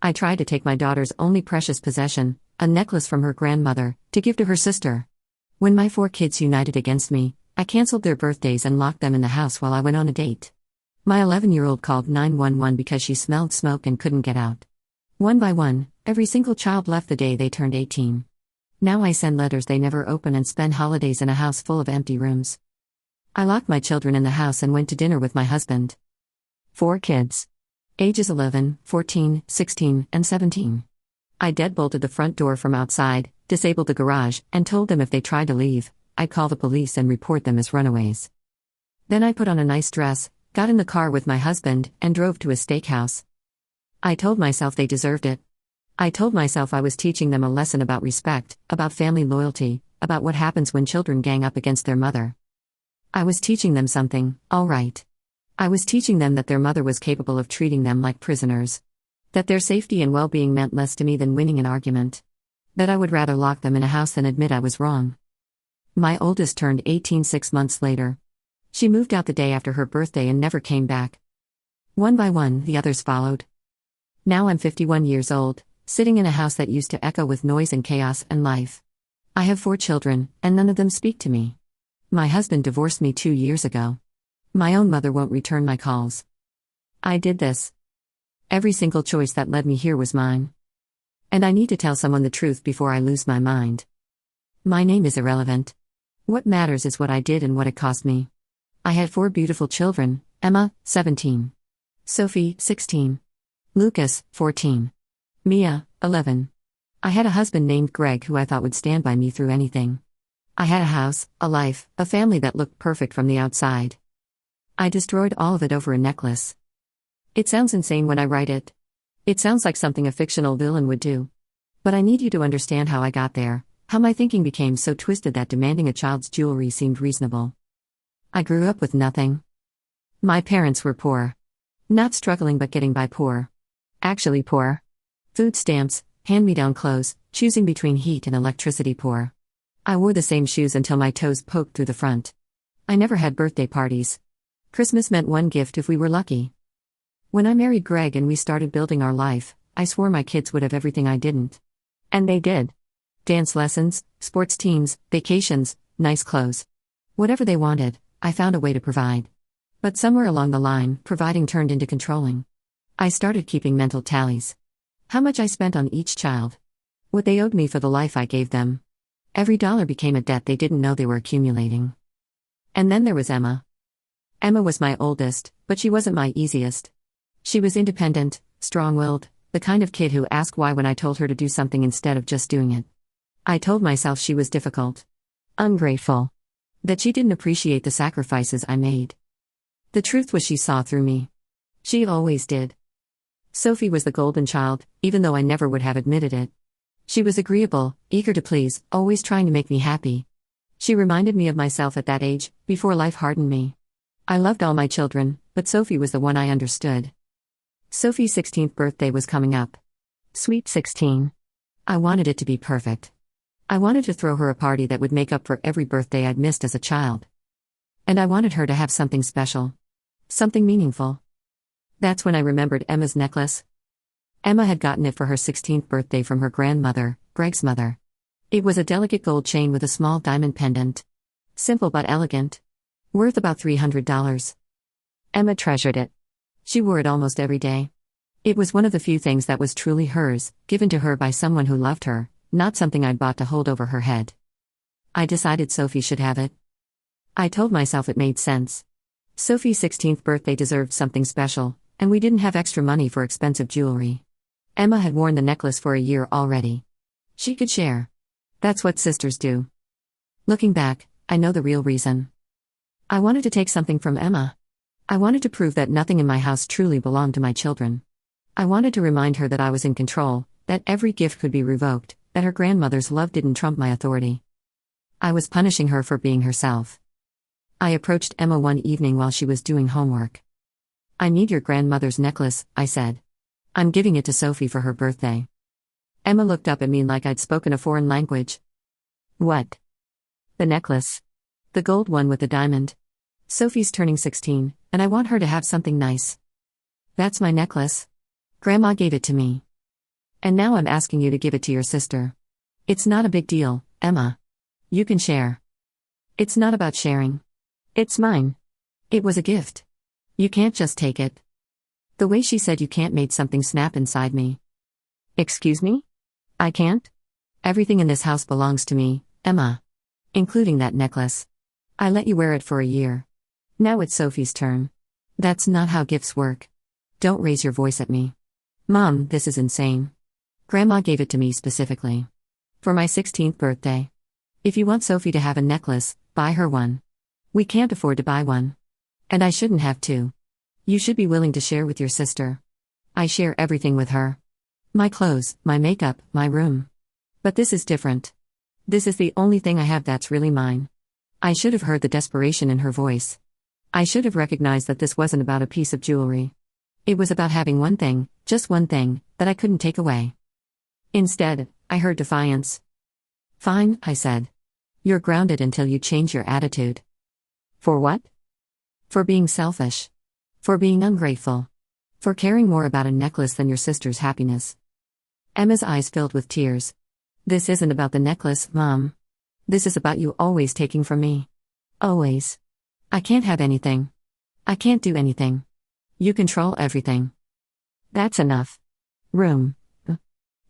I tried to take my daughter's only precious possession, a necklace from her grandmother, to give to her sister. When my 4 kids united against me, I canceled their birthdays and locked them in the house while I went on a date. My 11-year-old called 911 because she smelled smoke and couldn't get out. One by one, every single child left the day they turned 18. Now I send letters they never open and spend holidays in a house full of empty rooms. I locked my children in the house and went to dinner with my husband. 4 kids. Ages 11, 14, 16, and 17. I deadbolted the front door from outside, disabled the garage, and told them if they tried to leave, I'd call the police and report them as runaways. Then I put on a nice dress, got in the car with my husband, and drove to a steakhouse. I told myself they deserved it. I told myself I was teaching them a lesson about respect, about family loyalty, about what happens when children gang up against their mother. I was teaching them something, all right. I was teaching them that their mother was capable of treating them like prisoners. That their safety and well-being meant less to me than winning an argument. That I would rather lock them in a house than admit I was wrong. My oldest turned 18 6 months later. She moved out the day after her birthday and never came back. One by one, the others followed. Now I'm 51 years old, sitting in a house that used to echo with noise and chaos and life. I have 4 children, and none of them speak to me. My husband divorced me 2 years ago. My own mother won't return my calls. I did this. Every single choice that led me here was mine. And I need to tell someone the truth before I lose my mind. My name is irrelevant. What matters is what I did and what it cost me. I had 4 beautiful children: Emma, 17. Sophie, 16. Lucas, 14. Mia, 11. I had a husband named Greg who I thought would stand by me through anything. I had a house, a life, a family that looked perfect from the outside. I destroyed all of it over a necklace. It sounds insane when I write it. It sounds like something a fictional villain would do. But I need you to understand how I got there, how my thinking became so twisted that demanding a child's jewelry seemed reasonable. I grew up with nothing. My parents were poor. Not struggling but getting by poor. Actually poor. Food stamps, hand-me-down clothes, choosing between heat and electricity poor. I wore the same shoes until my toes poked through the front. I never had birthday parties. Christmas meant one gift if we were lucky. When I married Greg and we started building our life, I swore my kids would have everything I didn't. And they did. Dance lessons, sports teams, vacations, nice clothes. Whatever they wanted, I found a way to provide. But somewhere along the line, providing turned into controlling. I started keeping mental tallies. How much I spent on each child. What they owed me for the life I gave them. Every dollar became a debt they didn't know they were accumulating. And then there was Emma. Emma was my oldest, but she wasn't my easiest. She was independent, strong-willed, the kind of kid who asked why when I told her to do something instead of just doing it. I told myself she was difficult. Ungrateful. That she didn't appreciate the sacrifices I made. The truth was she saw through me. She always did. Sophie was the golden child, even though I never would have admitted it. She was agreeable, eager to please, always trying to make me happy. She reminded me of myself at that age, before life hardened me. I loved all my children, but Sophie was the one I understood. Sophie's 16th birthday was coming up. Sweet 16. I wanted it to be perfect. I wanted to throw her a party that would make up for every birthday I'd missed as a child. And I wanted her to have something special. Something meaningful. That's when I remembered Emma's necklace. Emma had gotten it for her 16th birthday from her grandmother, Greg's mother. It was a delicate gold chain with a small diamond pendant. Simple but elegant. Worth about $300. Emma treasured it. She wore it almost every day. It was one of the few things that was truly hers, given to her by someone who loved her, not something I'd bought to hold over her head. I decided Sophie should have it. I told myself it made sense. Sophie's 16th birthday deserved something special, and we didn't have extra money for expensive jewelry. Emma had worn the necklace for a year already. She could share. That's what sisters do. Looking back, I know the real reason. I wanted to take something from Emma. I wanted to prove that nothing in my house truly belonged to my children. I wanted to remind her that I was in control, that every gift could be revoked, that her grandmother's love didn't trump my authority. I was punishing her for being herself. I approached Emma one evening while she was doing homework. "I need your grandmother's necklace," I said. "I'm giving it to Sophie for her birthday." Emma looked up at me like I'd spoken a foreign language. "What?" "The necklace. The gold one with the diamond. Sophie's turning 16, and I want her to have something nice." "That's my necklace. Grandma gave it to me." And now I'm asking you to give it to your sister. It's not a big deal, Emma. You can share. It's not about sharing. It's mine. It was a gift. You can't just take it. The way she said you can't made something snap inside me. Excuse me? I can't? Everything in this house belongs to me, Emma. Including that necklace. I let you wear it for a year. Now it's Sophie's turn. That's not how gifts work. Don't raise your voice at me. Mom, this is insane. Grandma gave it to me specifically. For my 16th birthday. If you want Sophie to have a necklace, buy her one. We can't afford to buy one. And I shouldn't have to. You should be willing to share with your sister. I share everything with her. My clothes, my makeup, my room. But this is different. This is the only thing I have that's really mine. I should have heard the desperation in her voice. I should have recognized that this wasn't about a piece of jewelry. It was about having one thing, just one thing, that I couldn't take away. Instead, I heard defiance. Fine, I said. You're grounded until you change your attitude. For what? For being selfish. For being ungrateful. For caring more about a necklace than your sister's happiness. Emma's eyes filled with tears. This isn't about the necklace, Mom. This is about you always taking from me. Always. I can't have anything. I can't do anything. You control everything. That's enough. Room.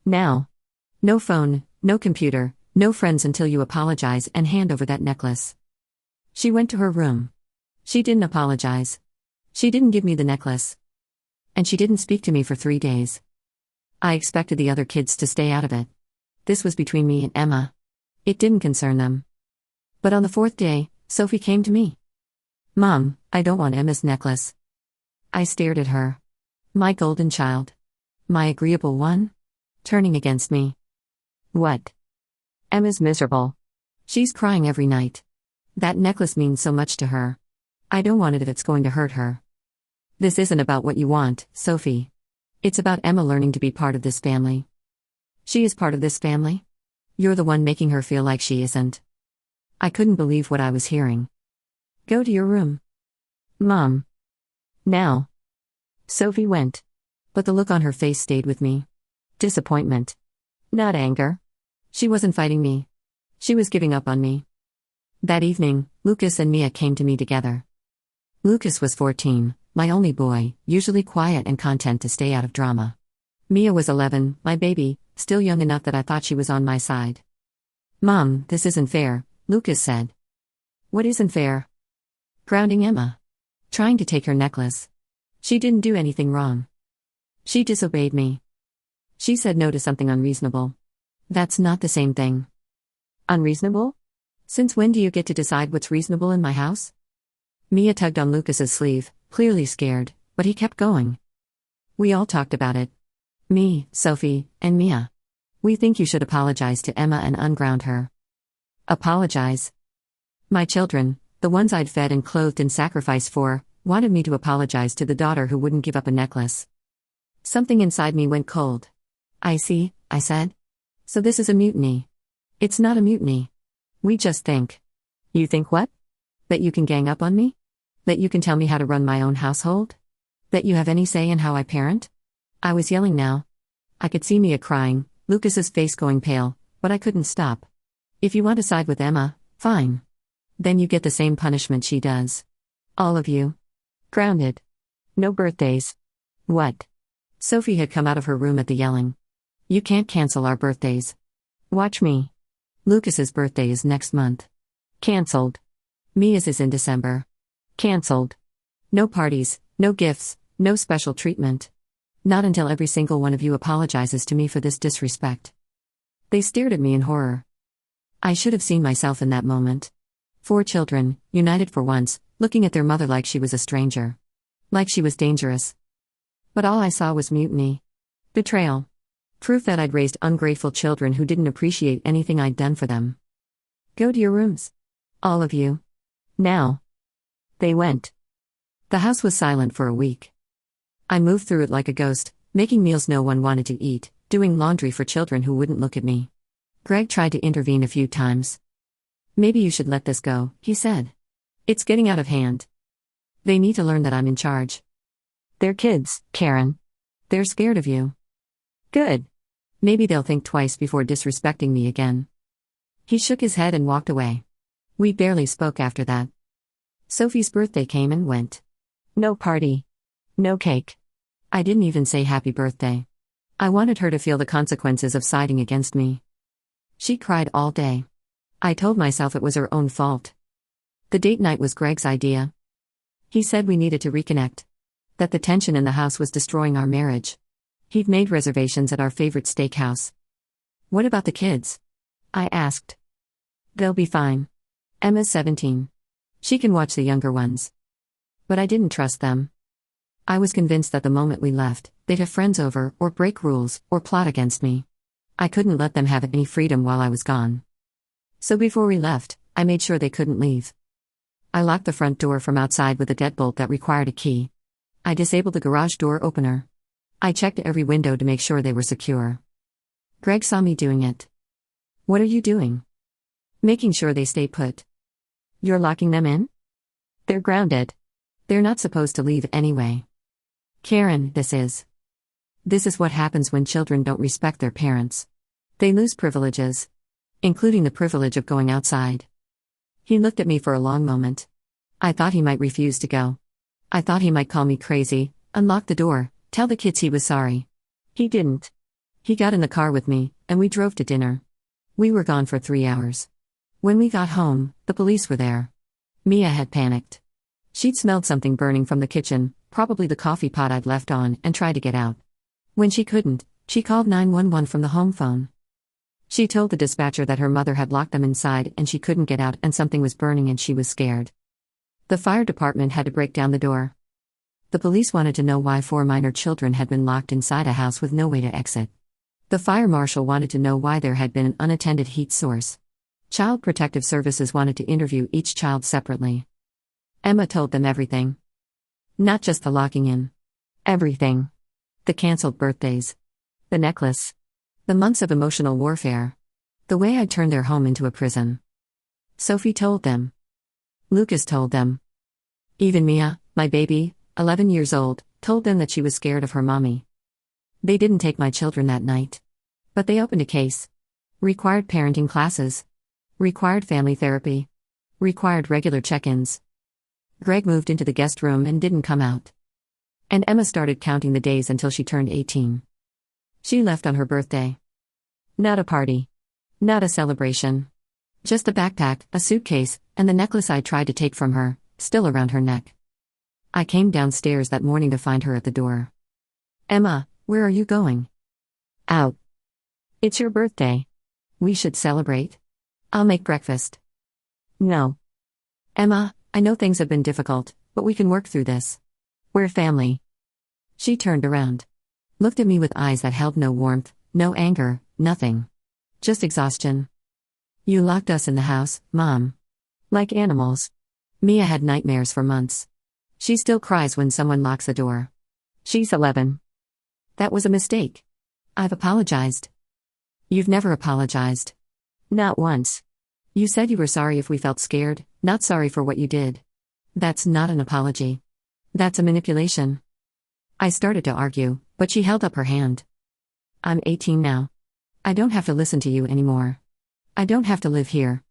Now. No phone, no computer, no friends until you apologize and hand over that necklace. She went to her room. She didn't apologize. She didn't give me the necklace. And she didn't speak to me for 3 days. I expected the other kids to stay out of it. This was between me and Emma. It didn't concern them. But on the 4th day, Sophie came to me. Mom, I don't want Emma's necklace. I stared at her. My golden child. My agreeable one? Turning against me. What? Emma's miserable. She's crying every night. That necklace means so much to her. I don't want it if it's going to hurt her. This isn't about what you want, Sophie. It's about Emma learning to be part of this family. She is part of this family? You're the one making her feel like she isn't. I couldn't believe what I was hearing. Go to your room. Mom. Now. Sophie went. But the look on her face stayed with me. Disappointment. Not anger. She wasn't fighting me. She was giving up on me. That evening, Lucas and Mia came to me together. Lucas was 14, my only boy, usually quiet and content to stay out of drama. Mia was 11, my baby, still young enough that I thought she was on my side. Mom, this isn't fair, Lucas said. What isn't fair? Grounding Emma. Trying to take her necklace. She didn't do anything wrong. She disobeyed me. She said no to something unreasonable. That's not the same thing. Unreasonable? Since when do you get to decide what's reasonable in my house? Mia tugged on Lucas's sleeve, clearly scared, but he kept going. We all talked about it. Me, Sophie, and Mia. We think you should apologize to Emma and unground her. Apologize? My children, the ones I'd fed and clothed and sacrificed for, wanted me to apologize to the daughter who wouldn't give up a necklace. Something inside me went cold. I see, I said. So this is a mutiny. It's not a mutiny. We just think. You think what? That you can gang up on me? That you can tell me how to run my own household? That you have any say in how I parent? I was yelling now. I could see Mia crying, Lucas's face going pale, but I couldn't stop. If you want to side with Emma, fine. Then you get the same punishment she does. All of you. Grounded. No birthdays. What? Sophie had come out of her room at the yelling. You can't cancel our birthdays. Watch me. Lucas's birthday is next month. Cancelled. Mia's is in December. Cancelled. No parties, no gifts, no special treatment. Not until every single one of you apologizes to me for this disrespect. They stared at me in horror. I should have seen myself in that moment. 4 children, united for once, looking at their mother like she was a stranger. Like she was dangerous. But all I saw was mutiny. Betrayal. Proof that I'd raised ungrateful children who didn't appreciate anything I'd done for them. Go to your rooms. All of you. Now. They went. The house was silent for a week. I moved through it like a ghost, making meals no one wanted to eat, doing laundry for children who wouldn't look at me. Greg tried to intervene a few times. Maybe you should let this go, he said. It's getting out of hand. They need to learn that I'm in charge. They're kids, Karen. They're scared of you. Good. Maybe they'll think twice before disrespecting me again. He shook his head and walked away. We barely spoke after that. Sophie's birthday came and went. No party. No cake. I didn't even say happy birthday. I wanted her to feel the consequences of siding against me. She cried all day. I told myself it was her own fault. The date night was Greg's idea. He said we needed to reconnect. That the tension in the house was destroying our marriage. He'd made reservations at our favorite steakhouse. What about the kids? I asked. They'll be fine. Emma's 17. She can watch the younger ones. But I didn't trust them. I was convinced that the moment we left, they'd have friends over, or break rules, or plot against me. I couldn't let them have any freedom while I was gone. So before we left, I made sure they couldn't leave. I locked the front door from outside with a deadbolt that required a key. I disabled the garage door opener. I checked every window to make sure they were secure. Greg saw me doing it. What are you doing? Making sure they stay put. You're locking them in? They're grounded. They're not supposed to leave anyway. Karen, this is what happens when children don't respect their parents. They lose privileges. Including the privilege of going outside. He looked at me for a long moment. I thought he might refuse to go. I thought he might call me crazy, unlock the door, tell the kids he was sorry. He didn't. He got in the car with me, and we drove to dinner. We were gone for 3 hours. When we got home, the police were there. Mia had panicked. She'd smelled something burning from the kitchen, probably the coffee pot I'd left on, and tried to get out. When she couldn't, she called 911 from the home phone. She told the dispatcher that her mother had locked them inside and she couldn't get out and something was burning and she was scared. The fire department had to break down the door. The police wanted to know why 4 minor children had been locked inside a house with no way to exit. The fire marshal wanted to know why there had been an unattended heat source. Child Protective Services wanted to interview each child separately. Emma told them everything. Not just the locking in. Everything. The cancelled birthdays. The necklace. The months of emotional warfare. The way I'd turned their home into a prison. Sophie told them. Lucas told them. Even Mia, my baby, 11 years old, told them that she was scared of her mommy. They didn't take my children that night. But they opened a case. Required parenting classes. Required family therapy. Required regular check-ins. Greg moved into the guest room and didn't come out. And Emma started counting the days until she turned 18. She left on her birthday. Not a party. Not a celebration. Just a backpack, a suitcase, and the necklace I tried to take from her, still around her neck. I came downstairs that morning to find her at the door. Emma, where are you going? Out. It's your birthday. We should celebrate. I'll make breakfast. No. Emma, I know things have been difficult, but we can work through this. We're family. She turned around. Looked at me with eyes that held no warmth, no anger, nothing. Just exhaustion. You locked us in the house, Mom. Like animals. Mia had nightmares for months. She still cries when someone locks a door. She's 11. That was a mistake. I've apologized. You've never apologized. Not once. You said you were sorry if we felt scared, not sorry for what you did. That's not an apology. That's a manipulation. I started to argue, but she held up her hand. I'm 18 now. I don't have to listen to you anymore. I don't have to live here.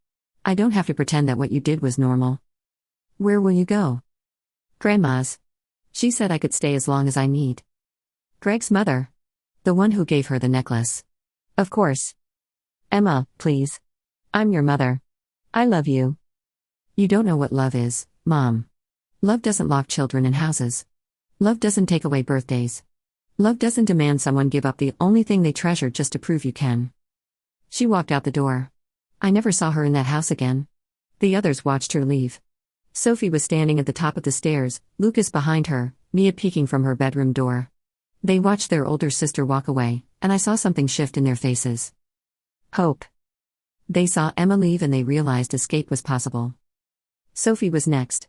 I don't have to pretend that what you did was normal. Where will you go? Grandma's. She said I could stay as long as I need. Greg's mother. The one who gave her the necklace. Of course. Emma, please. I'm your mother. I love you. You don't know what love is, Mom. Love doesn't lock children in houses. Love doesn't take away birthdays. Love doesn't demand someone give up the only thing they treasure just to prove you can. She walked out the door. I never saw her in that house again. The others watched her leave. Sophie was standing at the top of the stairs, Lucas behind her, Mia peeking from her bedroom door. They watched their older sister walk away, and I saw something shift in their faces. Hope. They saw Emma leave and they realized escape was possible. Sophie was next.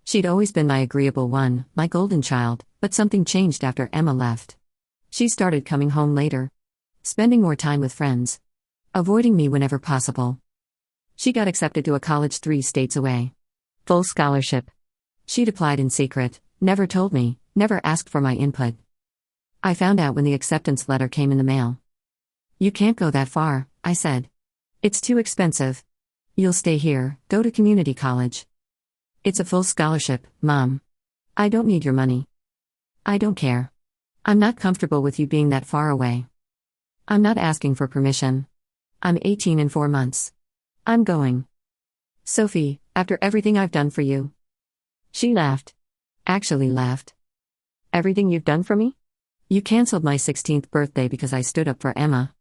She'd always been my agreeable one, my golden child, but something changed after Emma left. She started coming home later. Spending more time with friends. Avoiding me whenever possible. She got accepted to a college 3 states away. Full scholarship. She'd applied in secret, never told me, never asked for my input. I found out when the acceptance letter came in the mail. You can't go that far, I said. It's too expensive. You'll stay here, go to community college. It's a full scholarship, Mom. I don't need your money. I don't care. I'm not comfortable with you being that far away. I'm not asking for permission. I'm 18 in 4 months. I'm going. Sophie, after everything I've done for you. She laughed. Actually laughed. Everything you've done for me? You canceled my 16th birthday because I stood up for Emma.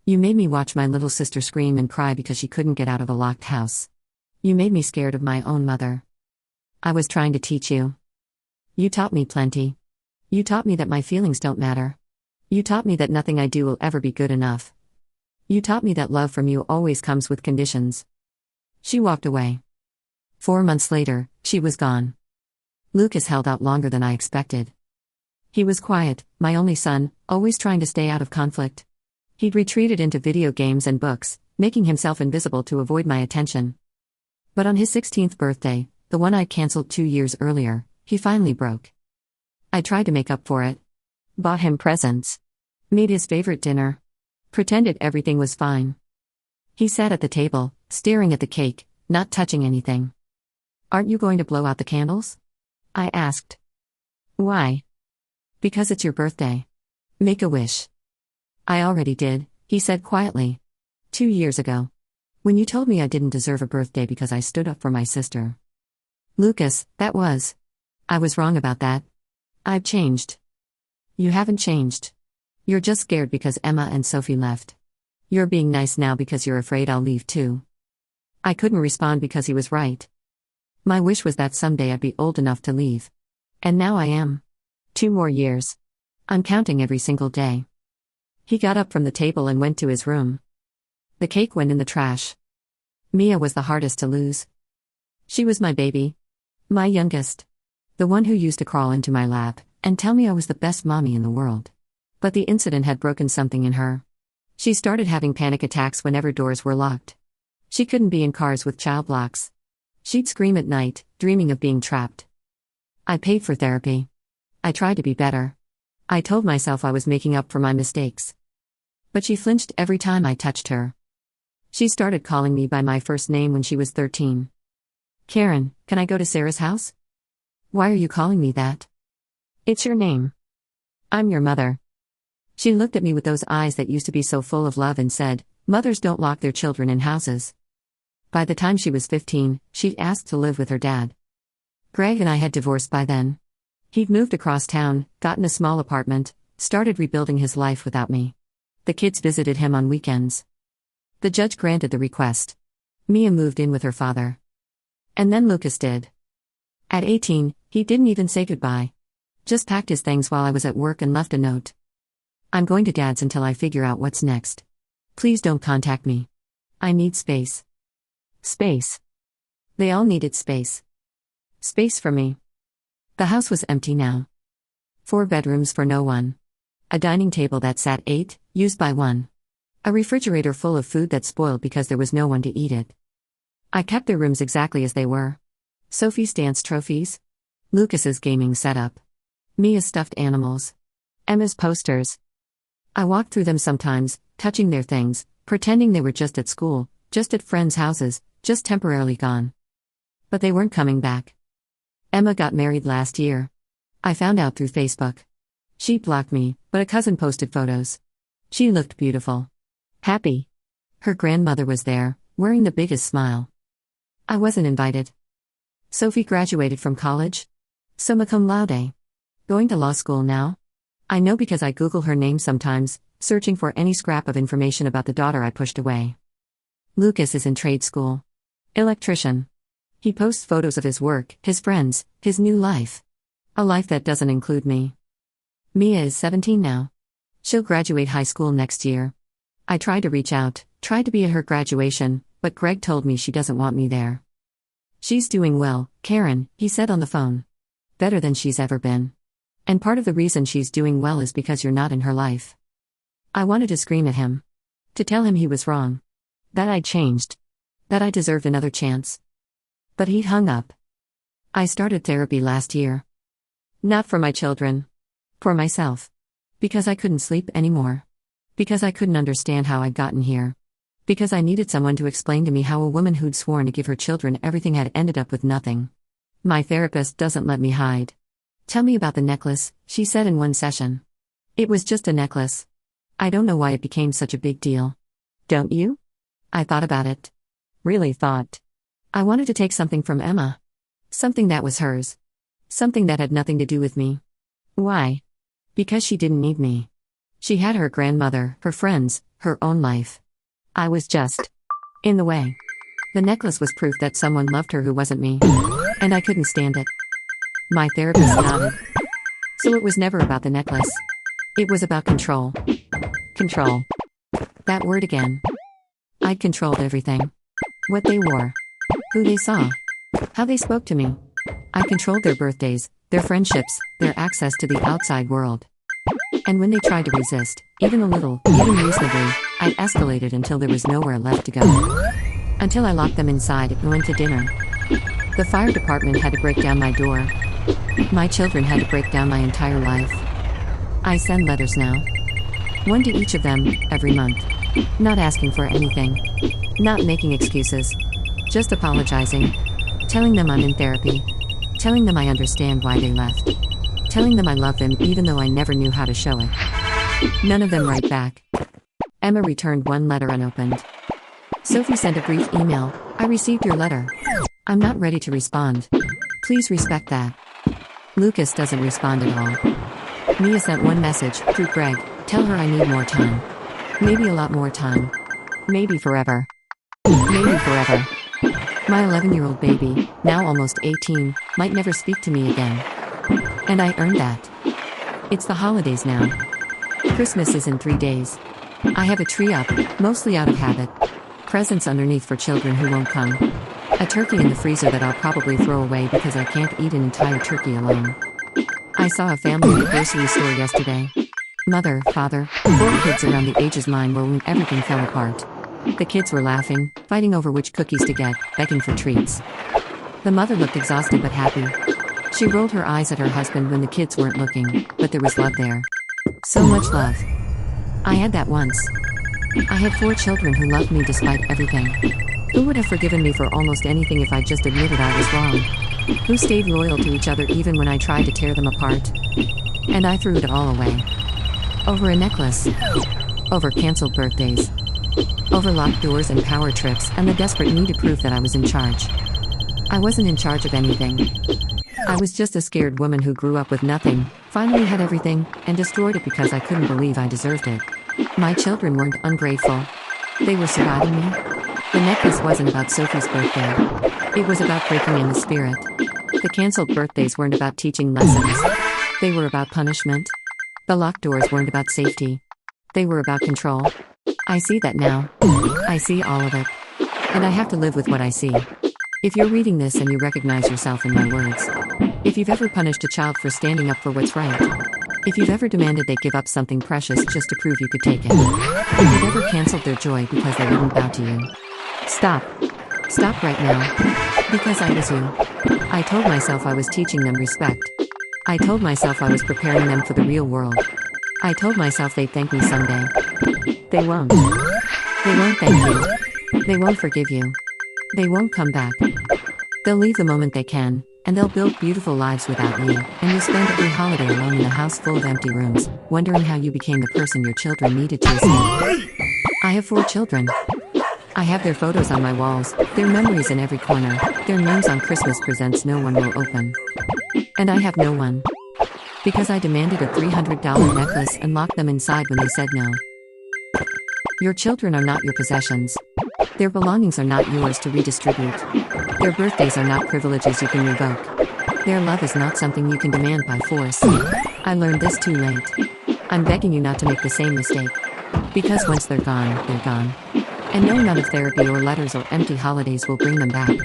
You made me watch my little sister scream and cry because she couldn't get out of a locked house. You made me scared of my own mother. I was trying to teach you. You taught me plenty. You taught me that my feelings don't matter. You taught me that nothing I do will ever be good enough. You taught me that love from you always comes with conditions. She walked away. 4 months later, she was gone. Lucas held out longer than I expected. He was quiet, my only son, always trying to stay out of conflict. He'd retreated into video games and books, making himself invisible to avoid my attention. But on his 16th birthday, the one I'd cancelled 2 years earlier, he finally broke. I tried to make up for it. Bought him presents. Made his favorite dinner. Pretended everything was fine. He sat at the table, staring at the cake, not touching anything. Aren't you going to blow out the candles? I asked. Why? Because it's your birthday. Make a wish. I already did, he said quietly. 2 years ago. When you told me I didn't deserve a birthday because I stood up for my sister. Lucas, that was. I was wrong about that. I've changed. You haven't changed. You're just scared because Emma and Sophie left. You're being nice now because you're afraid I'll leave too. I couldn't respond because he was right. My wish was that someday I'd be old enough to leave. And now I am. 2 more years. I'm counting every single day. He got up from the table and went to his room. The cake went in the trash. Mia was the hardest to lose. She was my baby. My youngest. The one who used to crawl into my lap and tell me I was the best mommy in the world. But the incident had broken something in her. She started having panic attacks whenever doors were locked. She couldn't be in cars with child locks. She'd scream at night, dreaming of being trapped. I paid for therapy. I tried to be better. I told myself I was making up for my mistakes. But she flinched every time I touched her. She started calling me by my first name when she was 13. Karen, can I go to Sarah's house? Why are you calling me that? It's your name. I'm your mother. She looked at me with those eyes that used to be so full of love and said, mothers don't lock their children in houses. By the time she was 15, she'd asked to live with her dad. Greg and I had divorced by then. He'd moved across town, gotten a small apartment, started rebuilding his life without me. The kids visited him on weekends. The judge granted the request. Mia moved in with her father. And then Lucas did. At 18, he didn't even say goodbye. Just packed his things while I was at work and left a note. I'm going to Dad's until I figure out what's next. Please don't contact me. I need space. Space. They all needed space. Space for me. The house was empty now. 4 bedrooms for no one. A dining table that sat 8, used by 1. A refrigerator full of food that spoiled because there was no one to eat it. I kept their rooms exactly as they were. Sophie's dance trophies. Lucas's gaming setup. Mia's stuffed animals. Emma's posters. I walked through them sometimes, touching their things, pretending they were just at school, just at friends' houses, just temporarily gone. But they weren't coming back. Emma got married last year. I found out through Facebook. She blocked me, but a cousin posted photos. She looked beautiful. Happy. Her grandmother was there, wearing the biggest smile. I wasn't invited. Sophie graduated from college. Summa cum laude. Going to law school now? I know because I Google her name sometimes, searching for any scrap of information about the daughter I pushed away. Lucas is in trade school. Electrician. He posts photos of his work, his friends, his new life. A life that doesn't include me. Mia is 17 now. She'll graduate high school next year. I tried to reach out, tried to be at her graduation, but Greg told me she doesn't want me there. She's doing well, Karen, he said on the phone. Better than she's ever been. And part of the reason she's doing well is because you're not in her life. I wanted to scream at him. To tell him he was wrong. That I'd changed. That I deserved another chance. But he'd hung up. I started therapy last year. Not for my children. For myself. Because I couldn't sleep anymore. Because I couldn't understand how I'd gotten here. Because I needed someone to explain to me how a woman who'd sworn to give her children everything had ended up with nothing. My therapist doesn't let me hide. "Tell me about the necklace," she said in one session. It was just a necklace. I don't know why it became such a big deal. Don't you? I thought about it. Really thought. I wanted to take something from Emma. Something that was hers. Something that had nothing to do with me. Why? Because she didn't need me. She had her grandmother, her friends, her own life. I was just in the way. The necklace was proof that someone loved her who wasn't me. And I couldn't stand it. My therapist nodded. So it was never about the necklace. It was about control. Control. That word again. I'd controlled everything. What they wore. Who they saw. How they spoke to me. I controlled their birthdays, their friendships, their access to the outside world. And when they tried to resist, even a little, even reasonably, I escalated until there was nowhere left to go. Until I locked them inside and went to dinner. The fire department had to break down my door. My children had to break down my entire life. I send letters now. One to each of them, every month. Not asking for anything. Not making excuses. Just apologizing. Telling them I'm in therapy. Telling them I understand why they left. Telling them I love them even though I never knew how to show it. None of them write back. Emma returned one letter unopened. Sophie sent a brief email. "I received your letter. I'm not ready to respond. Please respect that." Lucas doesn't respond at all. Mia sent one message, through Greg. "Tell her I need more time. Maybe a lot more time. Maybe forever. Maybe forever. My 11-year-old baby, now almost 18, might never speak to me again. And I earned that. It's the holidays now. Christmas is in 3 days. I have a tree up, mostly out of habit. Presents underneath for children who won't come. A turkey in the freezer that I'll probably throw away because I can't eat an entire turkey alone. I saw a family at the grocery store yesterday. Mother, father, 4 kids around the ages mine were when everything fell apart. The kids were laughing, fighting over which cookies to get, begging for treats. The mother looked exhausted but happy. She rolled her eyes at her husband when the kids weren't looking, but there was love there. So much love. I had that once. I had 4 children who loved me despite everything. Who would have forgiven me for almost anything if I just admitted I was wrong? Who stayed loyal to each other even when I tried to tear them apart? And I threw it all away. Over a necklace. Over canceled birthdays. Over locked doors and power trips and the desperate need to prove that I was in charge. I wasn't in charge of anything. I was just a scared woman who grew up with nothing, finally had everything, and destroyed it because I couldn't believe I deserved it. My children weren't ungrateful. They were surviving me. The necklace wasn't about Sophie's birthday. It was about breaking in the spirit. The canceled birthdays weren't about teaching lessons. They were about punishment. The locked doors weren't about safety. They were about control. I see that now. I see all of it. And I have to live with what I see. If you're reading this and you recognize yourself in my words. If you've ever punished a child for standing up for what's right. If you've ever demanded they give up something precious just to prove you could take it. If you've ever canceled their joy because they wouldn't bow to you. Stop. Stop right now. Because I was you. I told myself I was teaching them respect. I told myself I was preparing them for the real world. I told myself they'd thank me someday. They won't. They won't thank you. They won't forgive you. They won't come back. They'll leave the moment they can, and they'll build beautiful lives without you, and you'll spend every holiday alone in a house full of empty rooms, wondering how you became the person your children needed to escape. I have 4 children. I have their photos on my walls, their memories in every corner, their names on Christmas presents no one will open. And I have no one. Because I demanded a $300 necklace and locked them inside when they said no. Your children are not your possessions. Their belongings are not yours to redistribute. Their birthdays are not privileges you can revoke. Their love is not something you can demand by force. I learned this too late. I'm begging you not to make the same mistake. Because once they're gone, they're gone. And no amount of therapy or letters or empty holidays will bring them back.